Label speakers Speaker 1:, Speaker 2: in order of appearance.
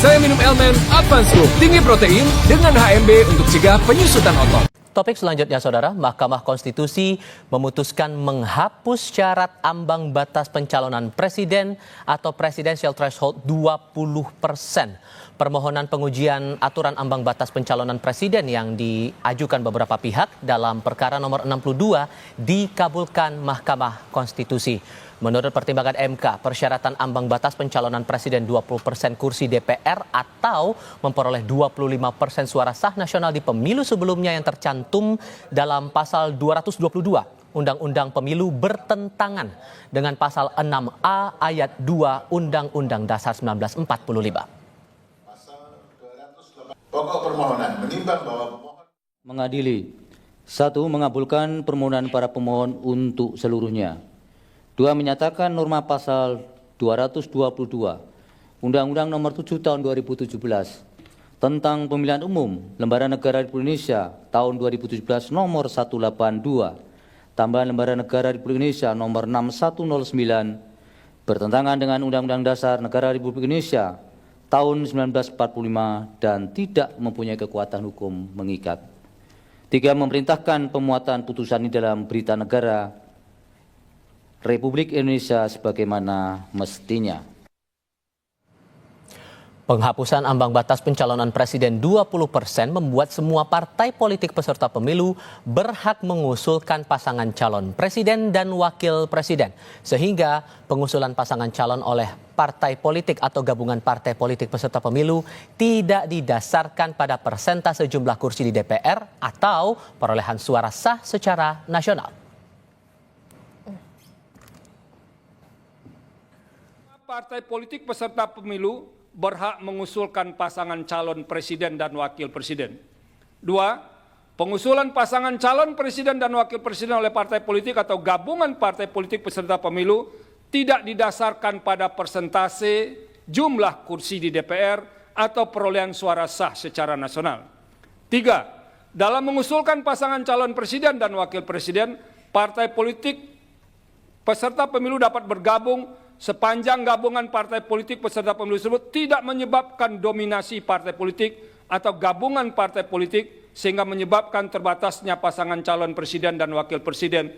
Speaker 1: Saya minum Elmen Advance Group, tinggi protein dengan HMB untuk cegah penyusutan otot.
Speaker 2: Topik selanjutnya, Saudara, Mahkamah Konstitusi memutuskan menghapus syarat ambang batas pencalonan presiden atau presidential threshold 20%. Permohonan pengujian aturan ambang batas pencalonan presiden yang diajukan beberapa pihak dalam perkara nomor 62 dikabulkan Mahkamah Konstitusi. Menurut pertimbangan MK, persyaratan ambang batas pencalonan presiden 20% kursi DPR atau memperoleh 25% suara sah nasional di pemilu sebelumnya yang tercantum dalam pasal 222 Undang-Undang Pemilu bertentangan dengan pasal 6A ayat 2 Undang-Undang Dasar 1945.
Speaker 3: Pokok permohonan menimbang bahwa pemohon
Speaker 4: mengadili. 1. Mengabulkan permohonan para pemohon untuk seluruhnya. 2. Menyatakan norma pasal 222 Undang-Undang Nomor 7 Tahun 2017 tentang Pemilihan Umum Lembaran Negara Republik Indonesia tahun 2017 Nomor 182 tambahan Lembaran Negara Republik Indonesia Nomor 6109 bertentangan dengan Undang-Undang Dasar Negara Republik Indonesia tahun 1945 dan tidak mempunyai kekuatan hukum mengikat. 3. Memerintahkan pemuatan putusan ini dalam Berita Negara Republik Indonesia sebagaimana mestinya.
Speaker 2: Penghapusan ambang batas pencalonan presiden 20% membuat semua partai politik peserta pemilu berhak mengusulkan pasangan calon presiden dan wakil presiden. Sehingga pengusulan pasangan calon oleh partai politik atau gabungan partai politik peserta pemilu tidak didasarkan pada persentase jumlah kursi di DPR atau perolehan suara sah secara nasional.
Speaker 5: Partai politik peserta pemilu berhak mengusulkan pasangan calon presiden dan wakil presiden. 2. Pengusulan pasangan calon presiden dan wakil presiden oleh partai politik atau gabungan partai politik peserta pemilu tidak didasarkan pada persentase jumlah kursi di DPR atau perolehan suara sah secara nasional. 3. Dalam mengusulkan pasangan calon presiden dan wakil presiden, partai politik peserta pemilu dapat bergabung sepanjang gabungan partai politik peserta pemilu tersebut tidak menyebabkan dominasi partai politik atau gabungan partai politik sehingga menyebabkan terbatasnya pasangan calon presiden dan wakil presiden